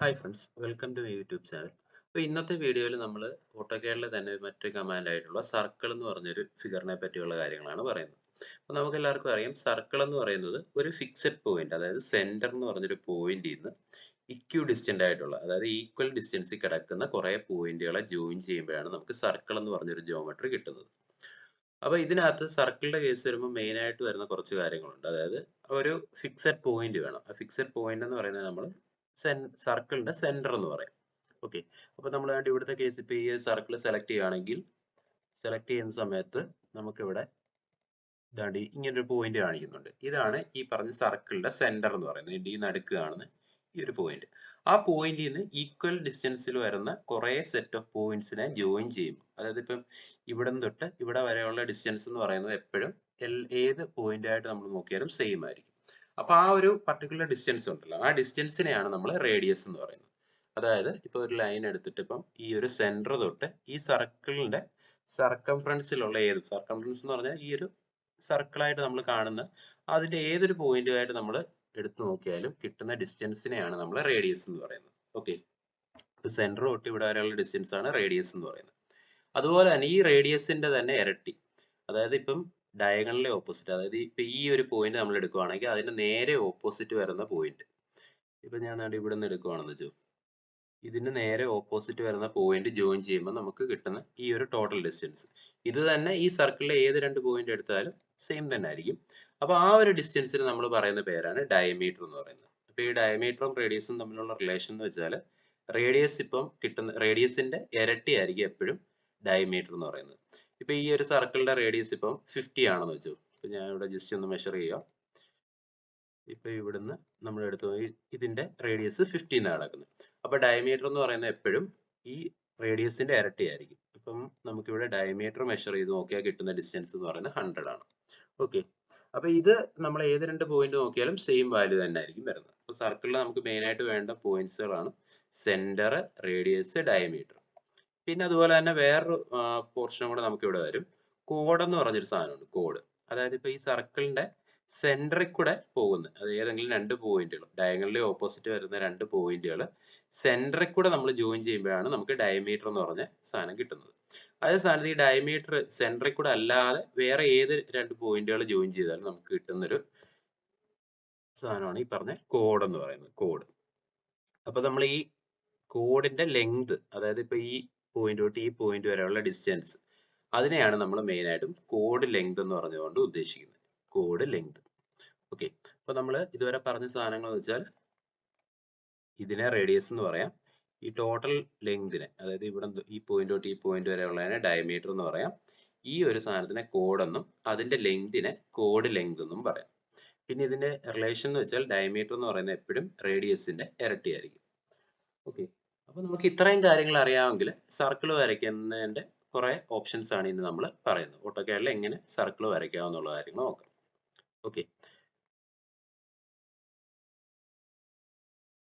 Hi friends, welcome to YouTube channel. അപ്പോൾ ഇന്നത്തെ വീഡിയോയിൽ നമ്മൾ ഓട്ടോകാഡിലെ തന്നെ മറ്റൊരു കമാൻഡ് ആയിട്ടുള്ള സർക്കിൾ എന്ന് പറഞ്ഞൊരു ഫിഗറിനെ പറ്റിയുള്ള കാര്യങ്ങളാണ് പറയുന്നത്. അപ്പോൾ നമുക്ക് എല്ലാവർക്കും അറിയാം, സർക്കിൾ എന്ന് പറയുന്നത് ഒരു ഫിക്സഡ് പോയിന്റ്, അതായത് സെന്റർ എന്ന് പറഞ്ഞൊരു പോയിന്റിൽ നിന്ന് ഇക്യു ഡിസ്റ്റന്റ് ആയിട്ടുള്ള, അതായത് ഈക്വൽ ഡിസ്റ്റൻസിൽ കിടക്കുന്ന കുറേ പോയിന്റുകളെ ജോയിൻ ചെയ്യുമ്പോഴാണ് നമുക്ക് സർക്കിൾ എന്ന് പറഞ്ഞൊരു ജിയോമെട്രി കിട്ടുന്നത്. അപ്പോൾ ഇതിനകത്ത് സർക്കിളിന്റെ കേസ് വരുമ്പോൾ മെയിൻ ആയിട്ട് വരുന്ന കുറച്ച് കാര്യങ്ങളുണ്ട്. അതായത് ഒരു ഫിക്സഡ് പോയിന്റ് വേണം. ആ ഫിക്സഡ് പോയിന്റ് എന്ന് പറയുന്നത് നമ്മൾ സർക്കിളിന്റെ സെന്റർ എന്ന് പറയും. ഓക്കെ. അപ്പോൾ നമ്മൾ വേണ്ടി ഇവിടുത്തെ കേസ് ഇപ്പോൾ ഈ സർക്കിൾ സെലക്ട് ചെയ്യുകയാണെങ്കിൽ സെലക്ട് ചെയ്യുന്ന സമയത്ത് നമുക്കിവിടെ ഇതാണ്ട് ഇങ്ങനൊരു പോയിന്റ് കാണിക്കുന്നുണ്ട്. ഇതാണ് ഈ പറഞ്ഞ സർക്കിളിന്റെ സെന്റർ എന്ന് പറയുന്നത്. ഈ നടുക്ക് കാണുന്ന ഈ ഒരു പോയിന്റ്. ആ പോയിന്റിൽ നിന്ന് ഈക്വൽ ഡിസ്റ്റൻസിൽ വരുന്ന കുറേ സെറ്റ് ഓഫ് പോയിന്റ്സിനെ ജോയിൻ ചെയ്യും. അതായത് ഇപ്പം ഇവിടെ നിന്ന് തൊട്ട് ഇവിടെ വരെയുള്ള ഡിസ്റ്റൻസ് എന്ന് പറയുന്നത് എപ്പോഴും ഏത് പോയിന്റ് ആയിട്ട് നമ്മൾ നോക്കിയാലും സെയിം ആയിരിക്കും. അപ്പൊ ആ ഒരു പർട്ടിക്കുലർ ഡിസ്റ്റൻസ് ഉണ്ടല്ലോ, ആ ഡിസ്റ്റൻസിനെയാണ് നമ്മൾ റേഡിയസ് എന്ന് പറയുന്നത്. അതായത് ഇപ്പൊ ഒരു ലൈൻ എടുത്തിട്ട് ഇപ്പം ഈ ഒരു സെന്റർ തൊട്ട് ഈ സർക്കിളിന്റെ സർക്കംഫറൻസിലുള്ള സർക്കംഫറൻസ് എന്ന് പറഞ്ഞാൽ ഈ ഒരു സർക്കിളായിട്ട് നമ്മൾ കാണുന്ന അതിന്റെ ഏതൊരു പോയിന്റുമായിട്ട് നമ്മൾ എടുത്തു നോക്കിയാലും കിട്ടുന്ന ഡിസ്റ്റൻസിനെയാണ് നമ്മൾ റേഡിയസ് എന്ന് പറയുന്നത്. ഓക്കെ. സെന്റർ തൊട്ട് ഇവിടെ വരെയുള്ള ഡിസ്റ്റൻസ് ആണ് റേഡിയസ് എന്ന് പറയുന്നത്. അതുപോലെ തന്നെ ഈ റേഡിയസിന്റെ തന്നെ ഇരട്ടി, അതായത് ഇപ്പം ഡയഗണലിലെ ഓപ്പോസിറ്റ്, അതായത് ഇപ്പൊ ഈ ഒരു പോയിന്റ് നമ്മൾ എടുക്കുവാണെങ്കിൽ അതിന്റെ നേരെ ഓപ്പോസിറ്റ് വരുന്ന പോയിന്റ്, ഇപ്പൊ ഞാൻ ഇവിടെ നിന്ന് എടുക്കുവാണെന്ന് വെച്ചു, ഇതിന് നേരെ ഓപ്പോസിറ്റ് വരുന്ന പോയിന്റ് ജോയിൻ ചെയ്യുമ്പോൾ നമുക്ക് കിട്ടുന്ന ഈ ഒരു ടോട്ടൽ ഡിസ്റ്റൻസ്, ഇത് തന്നെ ഈ സർക്കിളിലെ ഏത് രണ്ട് പോയിന്റ് എടുത്താലും സെയിം തന്നെ ആയിരിക്കും. അപ്പൊ ആ ഒരു ഡിസ്റ്റൻസിന് നമ്മൾ പറയുന്ന പേരാണ് ഡയമീറ്റർ എന്ന് പറയുന്നത്. അപ്പൊ ഈ ഡയമീറ്ററും റേഡിയസും തമ്മിലുള്ള റിലേഷൻ എന്ന് വെച്ചാൽ റേഡിയസ് ഇപ്പം കിട്ടുന്ന റേഡിയസിന്റെ ഇരട്ടി ആയിരിക്കും എപ്പോഴും ഡയമീറ്റർ എന്ന് പറയുന്നത്. ഇപ്പൊ ഈ ഒരു സർക്കിളിന്റെ റേഡിയസ് ഇപ്പം 50 ആണെന്ന് വെച്ചു. ഇപ്പൊ ഞാൻ ഇവിടെ ജസ്റ്റ് ഒന്ന് മെഷർ ചെയ്യാം. ഇപ്പൊ ഇവിടുന്ന് നമ്മൾ എടുത്തു ഇതിന്റെ റേഡിയസ് 50 എന്നാണ് കിടക്കുന്നത്. അപ്പൊ ഡയമീറ്റർ എന്ന് പറയുന്നത് എപ്പോഴും ഈ റേഡിയസിന്റെ ഇരട്ടി ആയിരിക്കും. അപ്പം നമുക്കിവിടെ ഡയമീറ്റർ മെഷർ ചെയ്ത് നോക്കിയാൽ കിട്ടുന്ന ഡിസ്റ്റൻസ് എന്ന് പറയുന്നത് 100 ആണ്. ഓക്കെ. അപ്പൊ ഇത് നമ്മൾ ഏത് രണ്ട് പോയിന്റ് നോക്കിയാലും സെയിം വാല്യൂ തന്നെ ആയിരിക്കും വരുന്നത്. അപ്പൊ സർക്കിളിൽ നമുക്ക് മെയിൻ ആയിട്ട് വേണ്ട പോയിന്റ്സുകളാണ് സെന്റർ, റേഡിയസ്, ഡയമീറ്റർ. പിന്നെ അതുപോലെ തന്നെ വേറൊരു പോർഷനും കൂടെ നമുക്ക് ഇവിടെ വരും. കോഡ് എന്ന് പറഞ്ഞൊരു സാധനമുണ്ട്. കോഡ്, അതായത് ഇപ്പൊ ഈ സർക്കിളിന്റെ സെന്ററിൽ കൂടെ പോകുന്ന, അത് ഏതെങ്കിലും രണ്ട് പോയിന്റുകൾ, ഡയഗണലി ഓപ്പോസിറ്റ് വരുന്ന രണ്ട് പോയിന്റുകൾ സെന്ററിൽ കൂടെ നമ്മൾ ജോയിൻ ചെയ്യുമ്പോഴാണ് നമുക്ക് ഡയമീറ്റർ എന്ന് പറഞ്ഞ സാധനം കിട്ടുന്നത്. അതേ സ്ഥാനത്ത് ഈ ഡയമീറ്റർ സെന്ററിൽ കൂടെ അല്ലാതെ വേറെ ഏത് രണ്ട് പോയിന്റുകൾ ജോയിൻ ചെയ്താലും നമുക്ക് കിട്ടുന്നൊരു സാധനമാണ് ഈ പറഞ്ഞ കോഡ് എന്ന് പറയുന്നത്. കോഡ്. അപ്പൊ നമ്മൾ ഈ കോഡിന്റെ ലെങ്ത്, അതായത് ഇപ്പൊ ഈ പോയിന്റ് തൊട്ട് ഈ പോയിന്റ് വരെയുള്ള ഡിസ്റ്റൻസ്, അതിനെയാണ് നമ്മൾ മെയിൻ ആയിട്ടും കോഡ് ലെങ്ത് എന്ന് പറഞ്ഞുകൊണ്ട് ഉദ്ദേശിക്കുന്നത്. Code length. ഓക്കെ. അപ്പൊ നമ്മൾ ഇതുവരെ പറഞ്ഞ സാധനങ്ങൾ എന്ന് വെച്ചാൽ ഇതിനെ റേഡിയസ് എന്ന് പറയാം. ഈ ടോട്ടൽ ലെങ്തിനെ, അതായത് ഇവിടെ ഈ പോയിന്റ് തൊട്ട് ഈ പോയിന്റ് വരെ ഉള്ളതിനെ ഡയമീറ്റർ എന്ന് പറയാം. ഈ ഒരു സാധനത്തിനെ കോഡ് എന്നും അതിന്റെ ലെങ്തിനെ കോഡ് ലെങ്ത് എന്നും പറയാം. പിന്നെ ഇതിന്റെ റിലേഷൻ എന്ന് വെച്ചാൽ ഡയമീറ്റർ എന്ന് പറയുന്നത് എപ്പോഴും റേഡിയസിന്റെ ഇരട്ടിയായിരിക്കും. ഓക്കെ. അപ്പൊ നമുക്ക് ഇത്രയും കാര്യങ്ങൾ അറിയാമെങ്കിൽ സർക്കിൾ വരയ്ക്കുന്നതിന്റെ കുറെ ഓപ്ഷൻസ് ആണ് ഇന്ന് നമ്മൾ പറയുന്നത്. ഓട്ടോകാഡിൽ എങ്ങനെ സർക്കിൾ വരയ്ക്കാമെന്നുള്ള കാര്യങ്ങൾ നോക്കാം. ഓക്കെ.